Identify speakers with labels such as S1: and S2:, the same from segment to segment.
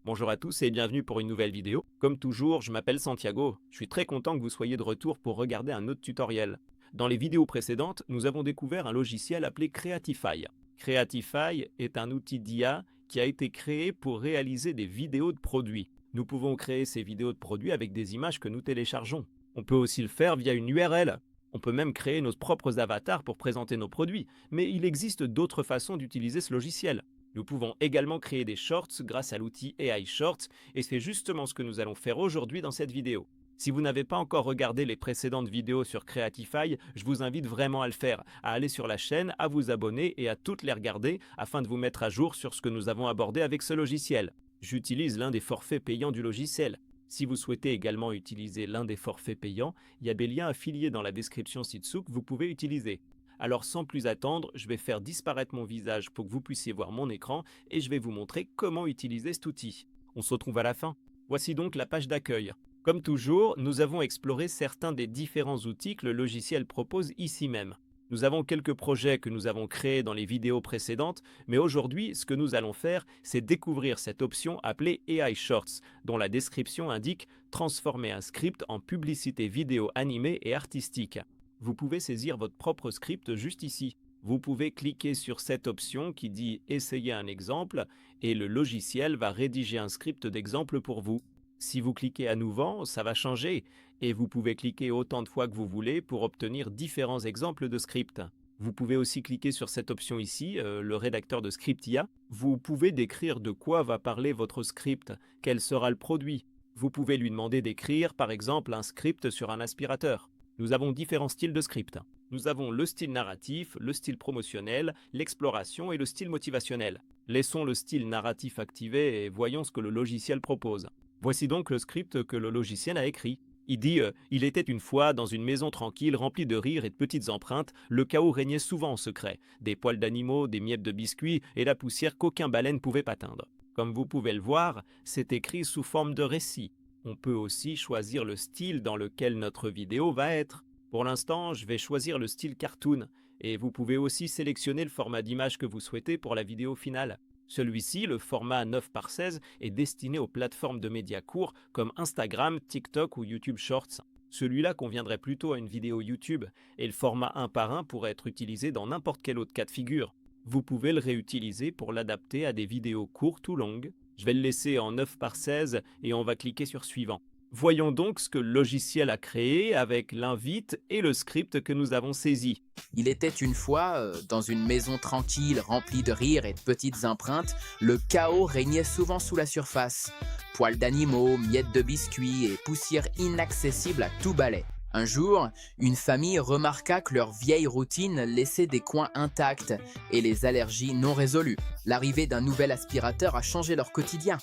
S1: Bonjour à tous et bienvenue pour une nouvelle vidéo. Comme toujours, je m'appelle Santiago. Je suis très content que vous soyez de retour pour regarder un autre tutoriel. Dans les vidéos précédentes, nous avons découvert un logiciel appelé Creatify. Creatify est un outil d'IA qui a été créé pour réaliser des vidéos de produits. Nous pouvons créer ces vidéos de produits avec des images que nous téléchargeons. On peut aussi le faire via une URL. On peut même créer nos propres avatars pour présenter nos produits, mais il existe d'autres façons d'utiliser ce logiciel. Nous pouvons également créer des shorts grâce à l'outil AI Shorts, et c'est justement ce que nous allons faire aujourd'hui dans cette vidéo. Si vous n'avez pas encore regardé les précédentes vidéos sur Creatify, je vous invite vraiment à le faire, à aller sur la chaîne, à vous abonner et à toutes les regarder afin de vous mettre à jour sur ce que nous avons abordé avec ce logiciel. J'utilise l'un des forfaits payants du logiciel. Si vous souhaitez également utiliser l'un des forfaits payants, il y a des liens affiliés dans la description ci-dessous que vous pouvez utiliser. Alors sans plus attendre, je vais faire disparaître mon visage pour que vous puissiez voir mon écran et je vais vous montrer comment utiliser cet outil. On se retrouve à la fin. Voici donc la page d'accueil. Comme toujours, nous avons exploré certains des différents outils que le logiciel propose ici même. Nous avons quelques projets que nous avons créés dans les vidéos précédentes, mais aujourd'hui, ce que nous allons faire, c'est découvrir cette option appelée AI Shorts, dont la description indique transformer un script en publicité vidéo animée et artistique. Vous pouvez saisir votre propre script juste ici. Vous pouvez cliquer sur cette option qui dit « Essayez un exemple » et le logiciel va rédiger un script d'exemple pour vous. Si vous cliquez à nouveau, ça va changer et vous pouvez cliquer autant de fois que vous voulez pour obtenir différents exemples de scripts. Vous pouvez aussi cliquer sur cette option ici, le rédacteur de script IA. Vous pouvez décrire de quoi va parler votre script, quel sera le produit. Vous pouvez lui demander d'écrire par exemple un script sur un aspirateur. Nous avons différents styles de script. Nous avons le style narratif, le style promotionnel, l'exploration et le style motivationnel. Laissons le style narratif activé et voyons ce que le logiciel propose. Voici donc le script que le logiciel a écrit. Il dit « Il était une fois, dans une maison tranquille, remplie de rires et de petites empreintes, le chaos régnait souvent en secret. Des poils d'animaux, des miettes de biscuits et la poussière qu'aucun baleine pouvait atteindre. » Comme vous pouvez le voir, c'est écrit sous forme de récit. On peut aussi choisir le style dans lequel notre vidéo va être. Pour l'instant, je vais choisir le style cartoon et vous pouvez aussi sélectionner le format d'image que vous souhaitez pour la vidéo finale. Celui-ci, le format 9:16, est destiné aux plateformes de médias courts comme Instagram, TikTok ou YouTube Shorts. Celui-là conviendrait plutôt à une vidéo YouTube et le format 1:1 pourrait être utilisé dans n'importe quel autre cas de figure. Vous pouvez le réutiliser pour l'adapter à des vidéos courtes ou longues. Je vais le laisser en 9:16 et on va cliquer sur suivant. Voyons donc ce que le logiciel a créé avec l'invite et le script que nous avons saisi.
S2: Il était une fois, dans une maison tranquille remplie de rires et de petites empreintes, le chaos régnait souvent sous la surface. Poils d'animaux, miettes de biscuits et poussière inaccessible à tout balai. Un jour, une famille remarqua que leur vieille routine laissait des coins intacts et les allergies non résolues. L'arrivée d'un nouvel aspirateur a changé leur quotidien.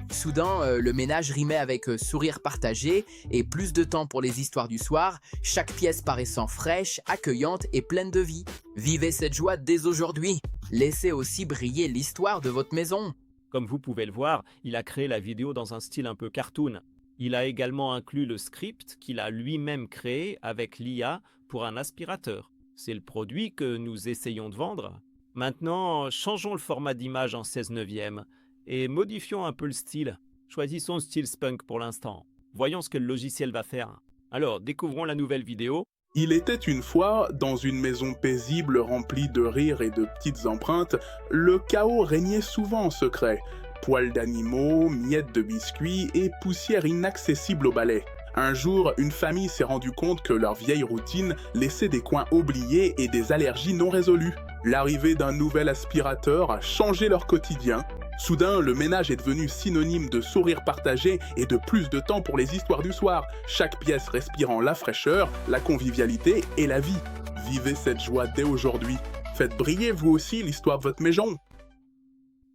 S2: Soudain, le ménage rimait avec sourire partagé et plus de temps pour les histoires du soir, chaque pièce paraissant fraîche, accueillante et pleine de vie. Vivez cette joie dès aujourd'hui. Laissez aussi briller l'histoire de votre maison.
S1: Comme vous pouvez le voir, il a créé la vidéo dans un style un peu cartoon. Il a également inclus le script qu'il a lui-même créé avec l'IA pour un aspirateur. C'est le produit que nous essayons de vendre. Maintenant, changeons le format d'image en 16:9 et modifions un peu le style. Choisissons le style spunk pour l'instant. Voyons ce que le logiciel va faire. Alors, découvrons la nouvelle vidéo.
S3: Il était une fois, dans une maison paisible remplie de rires et de petites empreintes, le chaos régnait souvent en secret. Poils d'animaux, miettes de biscuits et poussière inaccessible au balai. Un jour, une famille s'est rendu compte que leur vieille routine laissait des coins oubliés et des allergies non résolues. L'arrivée d'un nouvel aspirateur a changé leur quotidien. Soudain, le ménage est devenu synonyme de sourire partagé et de plus de temps pour les histoires du soir, chaque pièce respirant la fraîcheur, la convivialité et la vie. Vivez cette joie dès aujourd'hui. Faites briller vous aussi l'histoire de votre maison.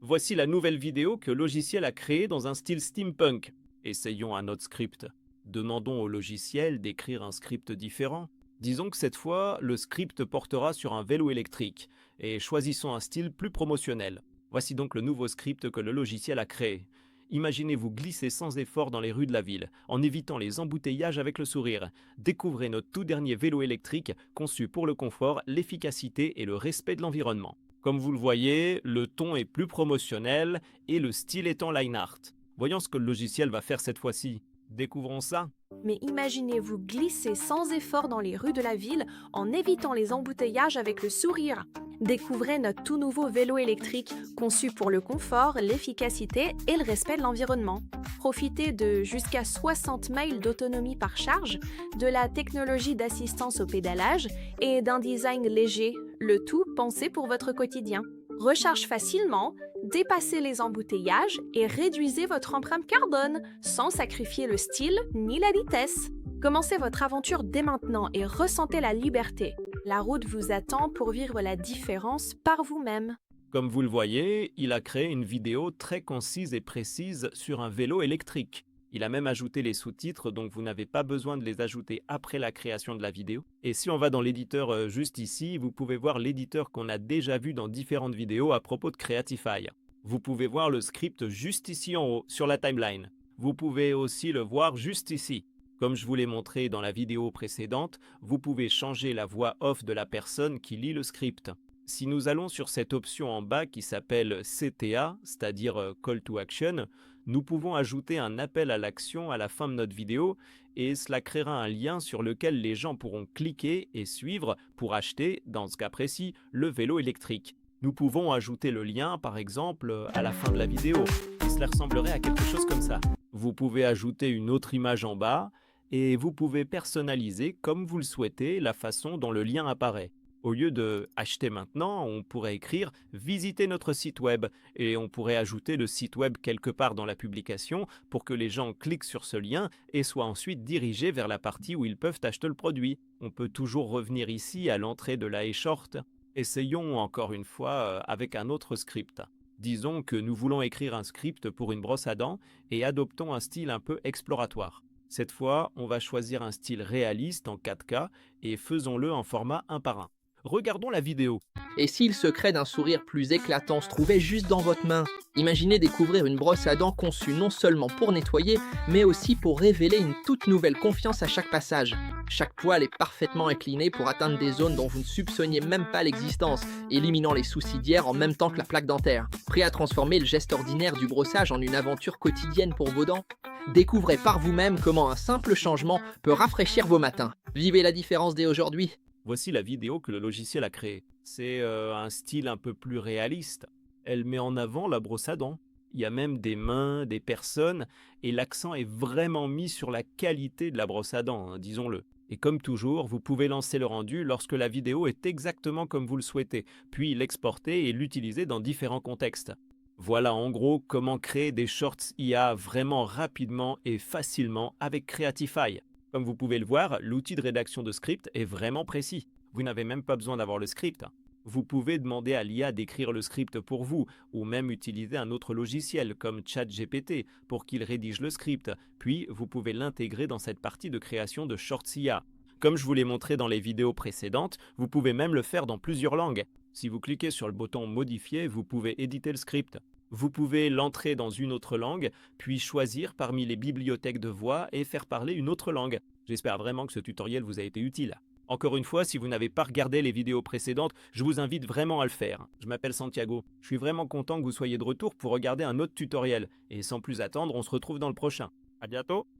S1: Voici la nouvelle vidéo que le logiciel a créée dans un style steampunk. Essayons un autre script. Demandons au logiciel d'écrire un script différent. Disons que cette fois, le script portera sur un vélo électrique et choisissons un style plus promotionnel. Voici donc le nouveau script que le logiciel a créé. Imaginez-vous glisser sans effort dans les rues de la ville, en évitant les embouteillages avec le sourire. Découvrez notre tout dernier vélo électrique, conçu pour le confort, l'efficacité et le respect de l'environnement. Comme vous le voyez, le ton est plus promotionnel et le style est en line art. Voyons ce que le logiciel va faire cette fois-ci. Découvrons ça.
S4: Mais imaginez-vous glisser sans effort dans les rues de la ville en évitant les embouteillages avec le sourire. Découvrez notre tout nouveau vélo électrique conçu pour le confort, l'efficacité et le respect de l'environnement. Profitez de jusqu'à 60 miles d'autonomie par charge, de la technologie d'assistance au pédalage et d'un design léger, le tout pensé pour votre quotidien. Recharge facilement, dépassez les embouteillages et réduisez votre empreinte carbone sans sacrifier le style ni la vitesse. Commencez votre aventure dès maintenant et ressentez la liberté. La route vous attend pour vivre la différence par vous-même.
S1: Comme vous le voyez, il a créé une vidéo très concise et précise sur un vélo électrique. Il a même ajouté les sous-titres, donc vous n'avez pas besoin de les ajouter après la création de la vidéo. Et si on va dans l'éditeur juste ici, vous pouvez voir l'éditeur qu'on a déjà vu dans différentes vidéos à propos de Creatify. Vous pouvez voir le script juste ici en haut, sur la timeline. Vous pouvez aussi le voir juste ici. Comme je vous l'ai montré dans la vidéo précédente, vous pouvez changer la voix off de la personne qui lit le script. Si nous allons sur cette option en bas qui s'appelle CTA, c'est-à-dire Call to Action, nous pouvons ajouter un appel à l'action à la fin de notre vidéo et cela créera un lien sur lequel les gens pourront cliquer et suivre pour acheter, dans ce cas précis, le vélo électrique. Nous pouvons ajouter le lien, par exemple, à la fin de la vidéo, et cela ressemblerait à quelque chose comme ça. Vous pouvez ajouter une autre image en bas et vous pouvez personnaliser comme vous le souhaitez la façon dont le lien apparaît. Au lieu de « acheter maintenant », on pourrait écrire « visiter notre site web » et on pourrait ajouter le site web quelque part dans la publication pour que les gens cliquent sur ce lien et soient ensuite dirigés vers la partie où ils peuvent acheter le produit. On peut toujours revenir ici à l'entrée de la e-short. Essayons encore une fois avec un autre script. Disons que nous voulons écrire un script pour une brosse à dents et adoptons un style un peu exploratoire. Cette fois, on va choisir un style réaliste en 4K et faisons-le en format 1 par 1. Regardons la vidéo.
S5: Et si le secret d'un sourire plus éclatant se trouvait juste dans votre main? Imaginez découvrir une brosse à dents conçue non seulement pour nettoyer, mais aussi pour révéler une toute nouvelle confiance à chaque passage. Chaque poil est parfaitement incliné pour atteindre des zones dont vous ne soupçonniez même pas l'existence, éliminant les soucis d'hier en même temps que la plaque dentaire. Prêt à transformer le geste ordinaire du brossage en une aventure quotidienne pour vos dents? Découvrez par vous-même comment un simple changement peut rafraîchir vos matins. Vivez la différence dès aujourd'hui.
S1: Voici la vidéo que le logiciel a créée. C'est un style un peu plus réaliste. Elle met en avant la brosse à dents. Il y a même des mains, des personnes, et l'accent est vraiment mis sur la qualité de la brosse à dents, disons-le. Et comme toujours, vous pouvez lancer le rendu lorsque la vidéo est exactement comme vous le souhaitez, puis l'exporter et l'utiliser dans différents contextes. Voilà en gros comment créer des shorts IA vraiment rapidement et facilement avec Creatify. Comme vous pouvez le voir, l'outil de rédaction de script est vraiment précis. Vous n'avez même pas besoin d'avoir le script. Vous pouvez demander à l'IA d'écrire le script pour vous, ou même utiliser un autre logiciel comme ChatGPT pour qu'il rédige le script, puis vous pouvez l'intégrer dans cette partie de création de Shorts IA. Comme je vous l'ai montré dans les vidéos précédentes, vous pouvez même le faire dans plusieurs langues. Si vous cliquez sur le bouton Modifier, vous pouvez éditer le script. Vous pouvez l'entrer dans une autre langue, puis choisir parmi les bibliothèques de voix et faire parler une autre langue. J'espère vraiment que ce tutoriel vous a été utile. Encore une fois, si vous n'avez pas regardé les vidéos précédentes, je vous invite vraiment à le faire. Je m'appelle Santiago. Je suis vraiment content que vous soyez de retour pour regarder un autre tutoriel. Et sans plus attendre, on se retrouve dans le prochain. À bientôt!